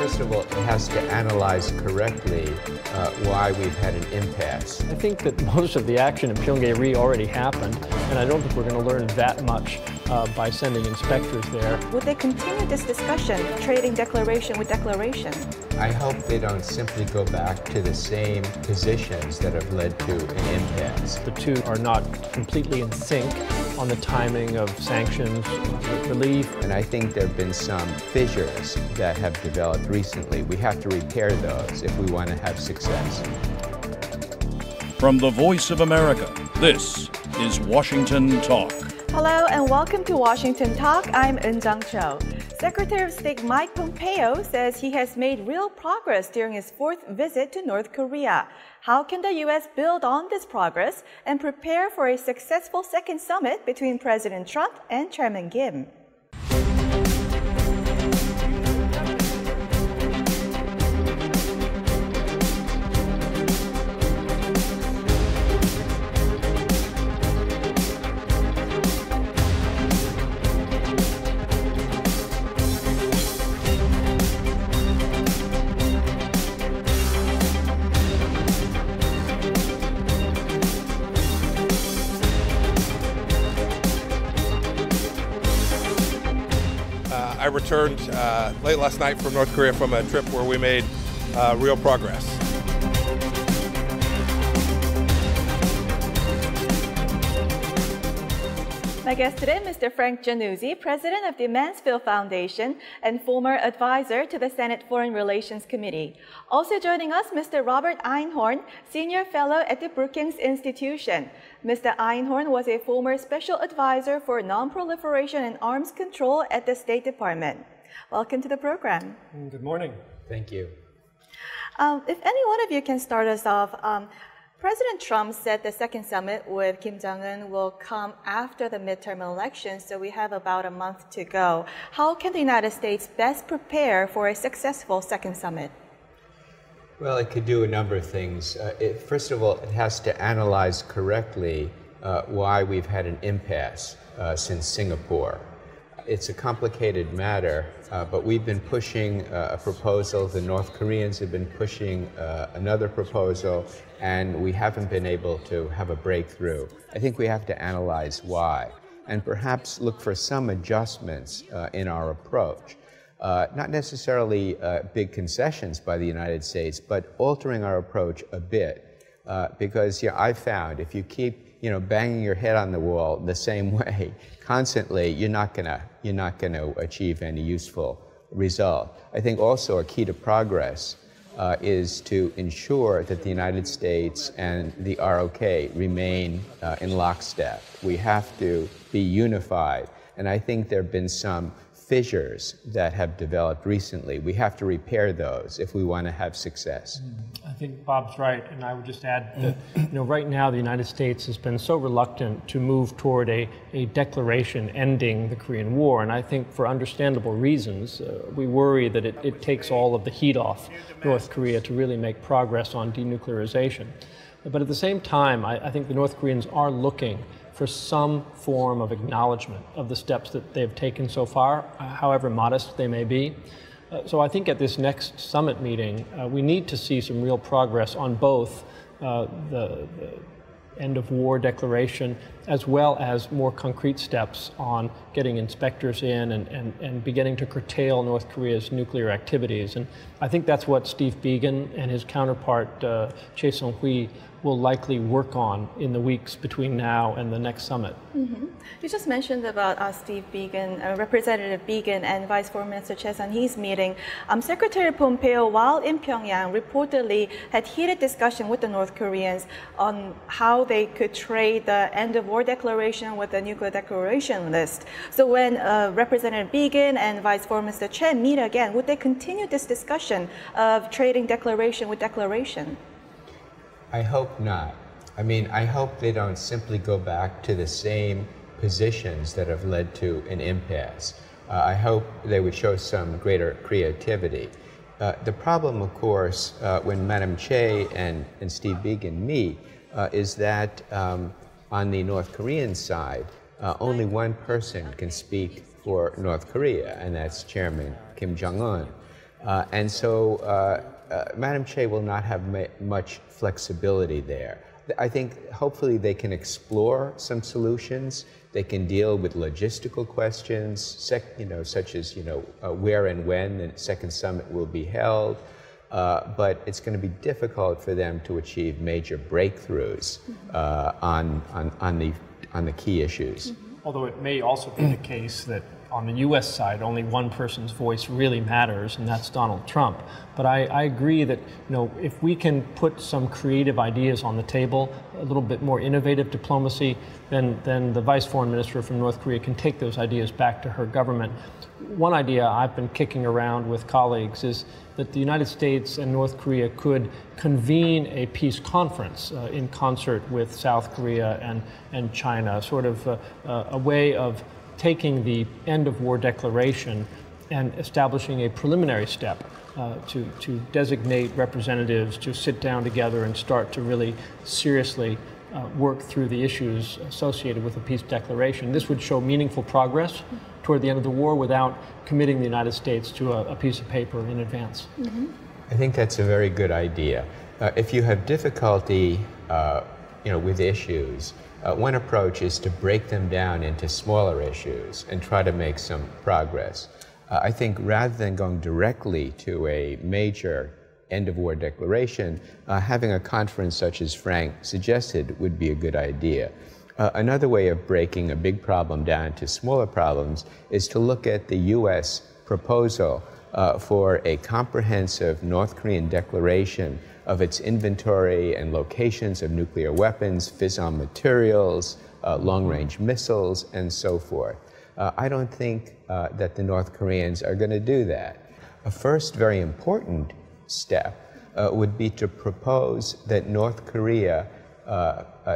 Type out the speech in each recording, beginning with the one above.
First of all, it has to analyze correctly why we've had an impasse. I think that most of the action in Pyongyang already happened, and I don't think we're going to learn that much by sending inspectors there. Would they continue this discussion, trading declaration with declaration? I hope they don't simply go back to the same positions that have led to an impasse. The two are not completely in sync on the timing of sanctions relief. And I think there have been some fissures that have developed recently. We have to repair those if we want to have success. From the Voice of America, this is Washington Talk. Hello and welcome to Washington Talk. I'm Eun-jung Cho. Secretary of State Mike Pompeo says he has made real progress during his fourth visit to North Korea. How can the U.S. build on this progress and prepare for a successful second summit between President Trump and Chairman Kim? I returned late last night from North Korea from a trip where we made real progress. My guest today, Mr. Frank Jannuzi, president of the Mansfield Foundation and former advisor to the Senate Foreign Relations Committee. Also joining us, Mr. Robert Einhorn, senior fellow at the Brookings Institution. Mr. Einhorn was a former special advisor for non-proliferation and arms control at the State Department. Welcome to the program. Good morning. Thank you. If any one of you can start us off, President Trump said the second summit with Kim Jong-un will come after the midterm elections, so we have about a month to go. How can the United States best prepare for a successful second summit? Well, it could do a number of things. First of all, it has to analyze correctly why we've had an impasse since Singapore. It's a complicated matter, but we've been pushing a proposal. The North Koreans have been pushing another proposal, and we haven't been able to have a breakthrough. I think we have to analyze why, and perhaps look for some adjustments in our approach. Not necessarily big concessions by the United States, but altering our approach a bit. Because I've found if you keep banging your head on the wall the same way constantly, you're not gonna achieve any useful result. I think also a key to progress is to ensure that the United States and the ROK remain in lockstep. We have to be unified, and I think there have been some fissures that have developed recently. We have to repair those if we want to have success. I think Bob's right, and I would just add that right now the United States has been so reluctant to move toward a declaration ending the Korean War, and I think for understandable reasons. We worry that it takes all of the heat off North Korea to really make progress on denuclearization. But at the same time, I think the North Koreans are looking for some form of acknowledgement of the steps that they've taken so far, however modest they may be. So I think at this next summit meeting, we need to see some real progress on both the end of war declaration, as well as more concrete steps on getting inspectors in and beginning to curtail North Korea's nuclear activities. And I think that's what Steve Biegun and his counterpart, Chae Sung-hui, will likely work on in the weeks between now and the next summit. Mm-hmm. You just mentioned about Steve Biegun, Representative Biegun and Vice Foreign Minister Chae Sun-hee's meeting. Secretary Pompeo, while in Pyongyang, reportedly had heated discussion with the North Koreans on how they could trade the end of war declaration with the nuclear declaration list. So when Representative Biegun and Vice Foreign Minister Chae meet again, would they continue this discussion of trading declaration with declaration? I hope not. I hope they don't simply go back to the same positions that have led to an impasse. I hope they would show some greater creativity. The problem, of course, when Madam Chae and Steve Biegun meet is that on the North Korean side, only one person can speak for North Korea, and that's Chairman Kim Jong-un. And so Madam Che will not have much flexibility there. I think hopefully they can explore some solutions. They can deal with logistical questions, such as where and when the second summit will be held. But it's going to be difficult for them to achieve major breakthroughs on the key issues. Although it may also be the case that on the U.S. side, only one person's voice really matters, and that's Donald Trump. But I agree that if we can put some creative ideas on the table, a little bit more innovative diplomacy, then the Vice Foreign Minister from North Korea can take those ideas back to her government. One idea I've been kicking around with colleagues is that the United States and North Korea could convene a peace conference in concert with South Korea and China, sort of a way of taking the end-of-war declaration and establishing a preliminary step to designate representatives to sit down together and start to really seriously work through the issues associated with a peace declaration. This would show meaningful progress toward the end of the war without committing the United States to a piece of paper in advance. Mm-hmm. I think that's a very good idea. If you have difficulty with issues, one approach is to break them down into smaller issues and try to make some progress. I think rather than going directly to a major end-of-war declaration, having a conference such as Frank suggested would be a good idea. Another way of breaking a big problem down to smaller problems is to look at the U.S. proposal for a comprehensive North Korean declaration of its inventory and locations of nuclear weapons, fissile materials, long-range missiles, and so forth. I don't think that the North Koreans are going to do that. A first very important step would be to propose that North Korea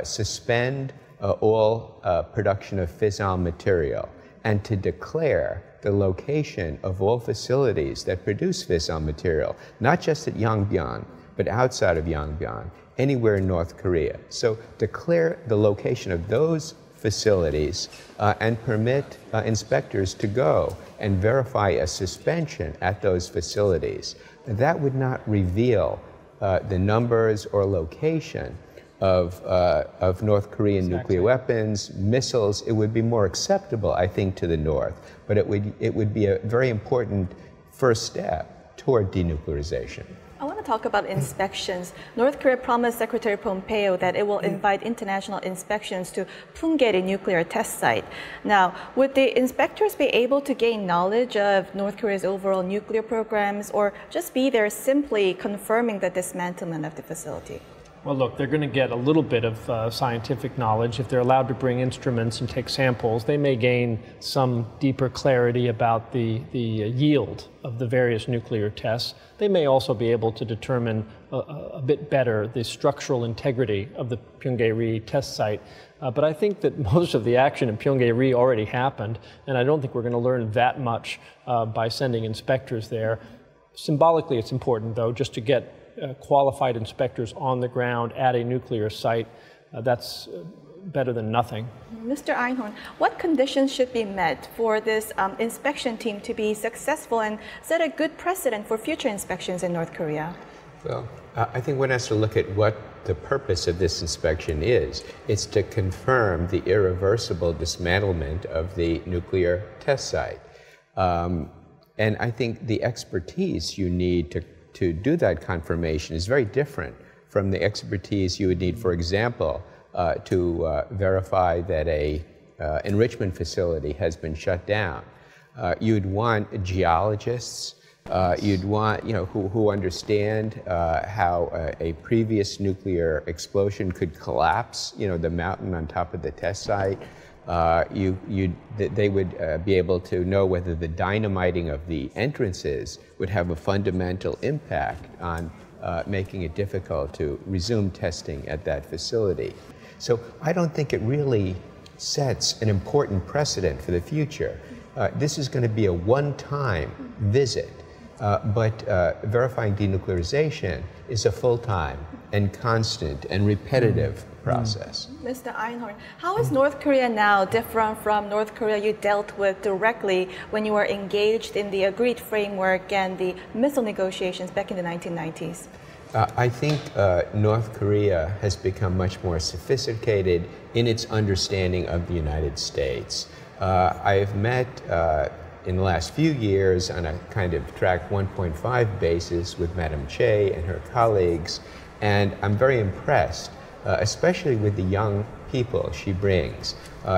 suspend all production of fissile material and to declare the location of all facilities that produce fissile material, not just at Yongbyon, but outside of Yongbyon, anywhere in North Korea. So declare the location of those facilities and permit inspectors to go and verify a suspension at those facilities. That would not reveal the numbers or location of North Korean nuclear weapons, missiles. It would be more acceptable, I think, to the North, but it would be a very important first step toward denuclearization. I want to talk about inspections. North Korea promised Secretary Pompeo that it will invite international inspections to Punggye nuclear test site. Now, would the inspectors be able to gain knowledge of North Korea's overall nuclear programs, or just be there simply confirming the dismantlement of the facility? Well, look, they're going to get a little bit of scientific knowledge. If they're allowed to bring instruments and take samples, they may gain some deeper clarity about the yield of the various nuclear tests. They may also be able to determine a bit better the structural integrity of the Punggye-ri test site. But I think that most of the action in Punggye-ri already happened, and I don't think we're going to learn that much by sending inspectors there. Symbolically, it's important, though, just to get qualified inspectors on the ground at a nuclear site. That's better than nothing. Mr. Einhorn, what conditions should be met for this inspection team to be successful and set a good precedent for future inspections in North Korea? Well, I think one has to look at what the purpose of this inspection is. It's to confirm the irreversible dismantlement of the nuclear test site. And I think the expertise you need to do that confirmation is very different from the expertise you would need, for example, to verify that a enrichment facility has been shut down. You'd want geologists, you'd want who understand how a previous nuclear explosion could collapse the mountain on top of the test site. They would be able to know whether the dynamiting of the entrances would have a fundamental impact on making it difficult to resume testing at that facility. So I don't think it really sets an important precedent for the future. This is going to be a one-time visit, but verifying denuclearization is a full-time and constant and repetitive process. Mr. Einhorn, how is North Korea now different from North Korea you dealt with directly when you were engaged in the agreed framework and the missile negotiations back in the 1990s? I think North Korea has become much more sophisticated in its understanding of the United States. I have met in the last few years on a kind of track 1.5 basis with Madam Che and her colleagues, and I'm very impressed, especially with the young people she brings.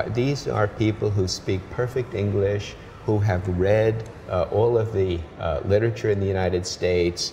These are people who speak perfect English, who have read all of the literature in the United States,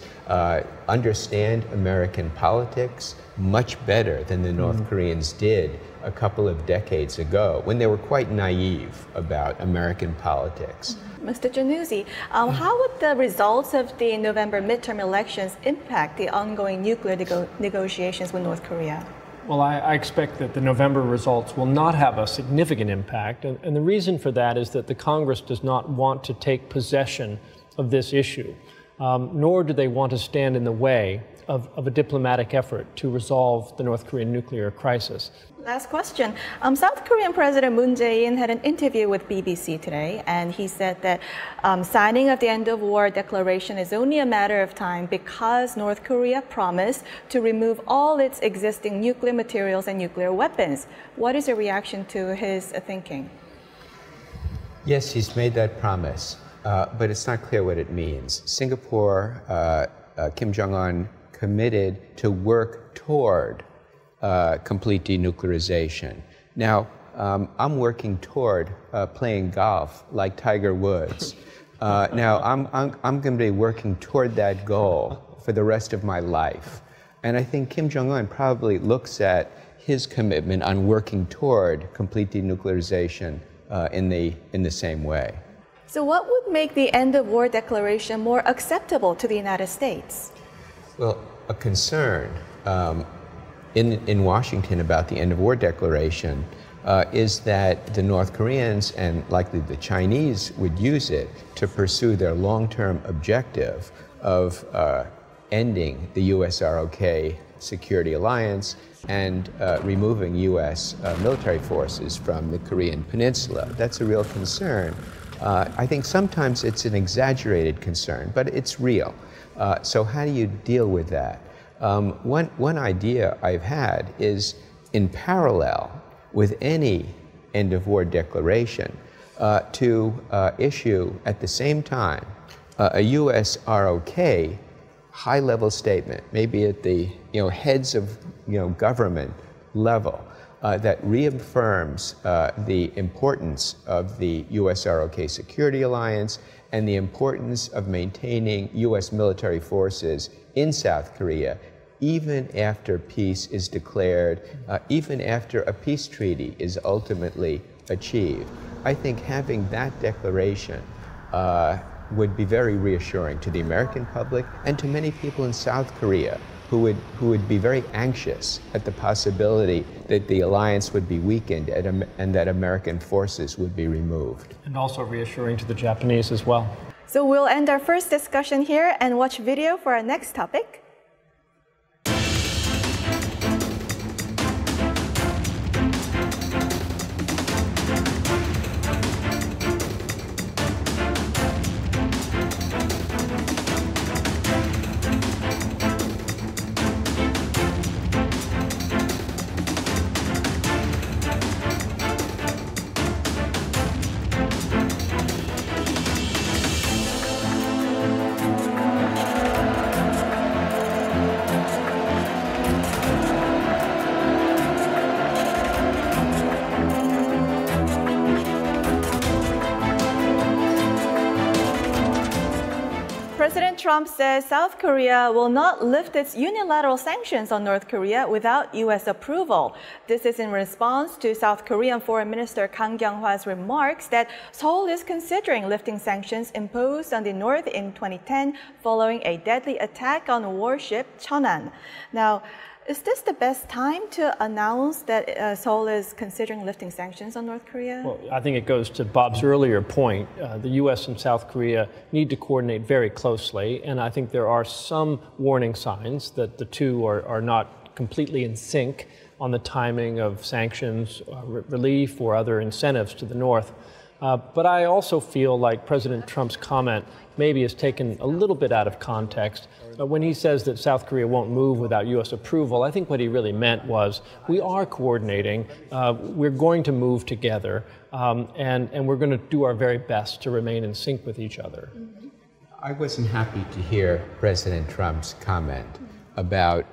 understand American politics much better than the North Koreans did a couple of decades ago, when they were quite naive about American politics. Mr. Jannuzi, how would the results of the November midterm elections impact the ongoing nuclear negotiations with North Korea? Well, I expect that the November results will not have a significant impact, and the reason for that is that the Congress does not want to take possession of this issue, nor do they want to stand in the way of a diplomatic effort to resolve the North Korean nuclear crisis. Last question. South Korean President Moon Jae-in had an interview with BBC today, and he said that signing of the end-of-war declaration is only a matter of time because North Korea promised to remove all its existing nuclear materials and nuclear weapons. What is your reaction to his thinking? Yes, he's made that promise, but it's not clear what it means. Singapore, Kim Jong-un committed to work toward complete denuclearization. Now, I'm working toward playing golf like Tiger Woods. Now, I'm going to be working toward that goal for the rest of my life. And I think Kim Jong-un probably looks at his commitment on working toward complete denuclearization in the same way. So what would make the end-of-war declaration more acceptable to the United States? Well, a concern in Washington about the end-of-war declaration is that the North Koreans and likely the Chinese would use it to pursue their long-term objective of ending the US-ROK security alliance and removing US military forces from the Korean Peninsula. That's a real concern. I think sometimes it's an exaggerated concern, but it's real. So how do you deal with that? One idea I've had is, in parallel with any end-of-war declaration, to issue at the same time a U.S. ROK high-level statement, maybe at the heads of government level, that reaffirms the importance of the U.S. ROK security alliance and the importance of maintaining U.S. military forces in South Korea, even after peace is declared, even after a peace treaty is ultimately achieved. I think having that declaration would be very reassuring to the American public and to many people in South Korea who would be very anxious at the possibility that the alliance would be weakened and that American forces would be removed. And also reassuring to the Japanese as well. So we'll end our first discussion here and watch video for our next topic. President Trump says South Korea will not lift its unilateral sanctions on North Korea without U.S. approval. This is in response to South Korean Foreign Minister Kang Kyung-hwa's remarks that Seoul is considering lifting sanctions imposed on the North in 2010 following a deadly attack on a warship, Cheonan. Now, is this the best time to announce that Seoul is considering lifting sanctions on North Korea? Well, I think it goes to Bob's earlier point. The U.S. and South Korea need to coordinate very closely, and I think there are some warning signs that the two are not completely in sync. on the timing of sanctions, relief, or other incentives to the North. But I also feel like President Trump's comment maybe is taken a little bit out of context. When he says that South Korea won't move without U.S. approval, I think what he really meant was we are coordinating, we're going to move together, and we're going to do our very best to remain in sync with each other. I wasn't happy to hear President Trump's comment about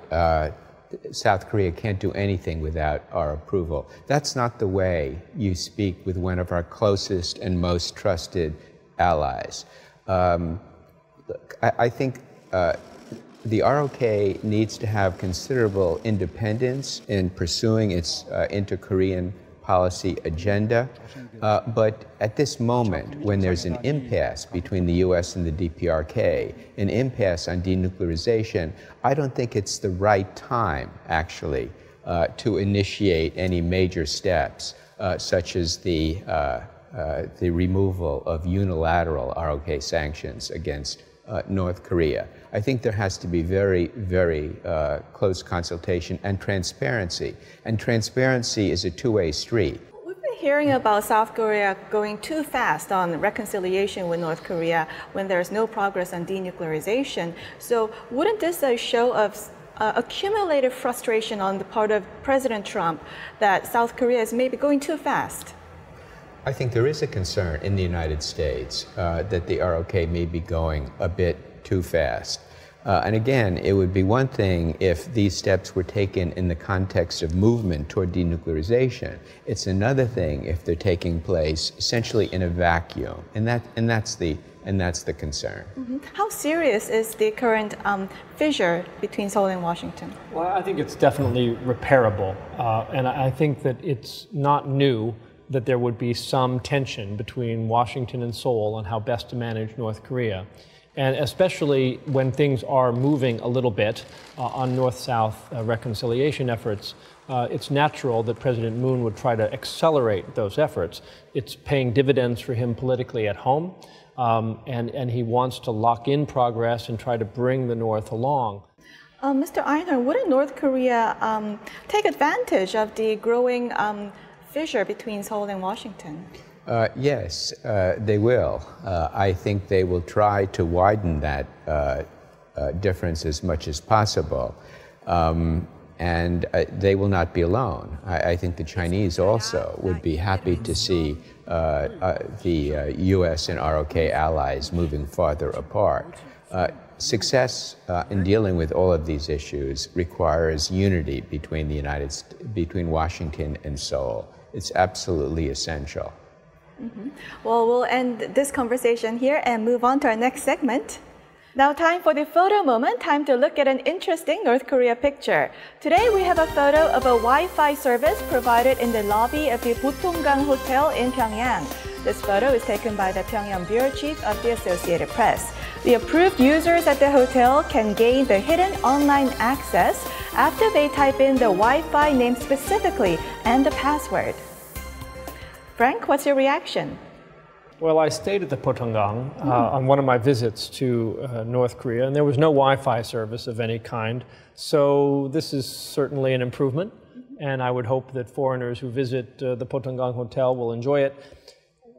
South Korea can't do anything without our approval. That's not the way you speak with one of our closest and most trusted allies. I think the ROK needs to have considerable independence in pursuing its inter-Korean policy agenda. But at this moment, when there's an impasse between the U.S. and the DPRK, an impasse on denuclearization, I don't think it's the right time, actually, to initiate any major steps, such as the removal of unilateral ROK sanctions against North Korea. I think there has to be very, very close consultation and transparency. And transparency is a two-way street. We've been hearing about South Korea going too fast on reconciliation with North Korea when there's no progress on denuclearization. So wouldn't this show of accumulated frustration on the part of President Trump that South Korea is maybe going too fast? I think there is a concern in the United States that the ROK may be going a bit too fast. And again, it would be one thing if these steps were taken in the context of movement toward denuclearization. It's another thing if they're taking place essentially in a vacuum, and that's the concern. Mm-hmm. How serious is the current fissure between Seoul and Washington? Well, I think it's definitely repairable, and I think that it's not new that there would be some tension between Washington and Seoul on how best to manage North Korea. And especially when things are moving a little bit on North-South reconciliation efforts, it's natural that President Moon would try to accelerate those efforts. It's paying dividends for him politically at home, and he wants to lock in progress and try to bring the North along. Mr. Einhorn, wouldn't North Korea take advantage of the growing fissure between Seoul and Washington? Yes, they will. I think they will try to widen that difference as much as possible. And they will not be alone. I think the Chinese also would be happy to see the U.S. and ROK allies moving farther apart. Success in dealing with all of these issues requires unity between Washington and Seoul. It's absolutely essential. Mm-hmm. Well, we'll end this conversation here and move on to our next segment. Now time for the photo moment, time to look at an interesting North Korea picture. Today we have a photo of a Wi-Fi service provided in the lobby of the Botonggang Hotel in Pyongyang. This photo is taken by the Pyongyang bureau chief of the Associated Press. The approved users at the hotel can gain the hidden online access after they type in the Wi-Fi name specifically and the password. Frank, what's your reaction? Well, I stayed at the Botonggang on one of my visits to North Korea, and there was no Wi-Fi service of any kind. So this is certainly an improvement, and I would hope that foreigners who visit the Botonggang Hotel will enjoy it.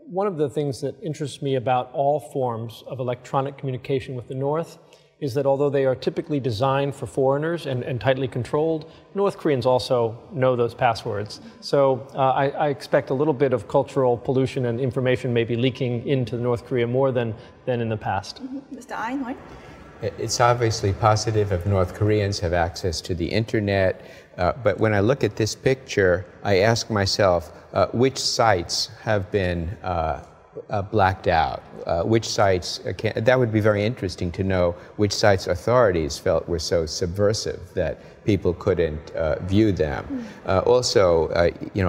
One of the things that interests me about all forms of electronic communication with the North is that although they are typically designed for foreigners and tightly controlled, North Koreans also know those passwords. So I expect a little bit of cultural pollution and information may be leaking into North Korea more than in the past. Mm-hmm. Mr. Einhorn? It's obviously positive if North Koreans have access to the internet, but when I look at this picture, I ask myself, which sites have been blacked out? Which sites, that would be very interesting to know which sites authorities felt were so subversive that people couldn't view them. Also,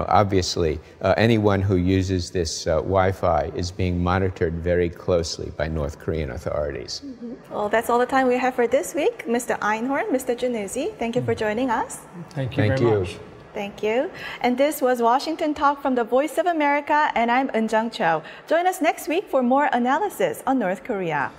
obviously, anyone who uses this Wi-Fi is being monitored very closely by North Korean authorities. Mm-hmm. Well, that's all the time we have for this week. Mr. Einhorn, Mr. Jannuzi, thank you for joining us. Thank you very much. Thank you. And this was Washington Talk from the Voice of America, and I'm Eun Jung Cho. Join us next week for more analysis on North Korea.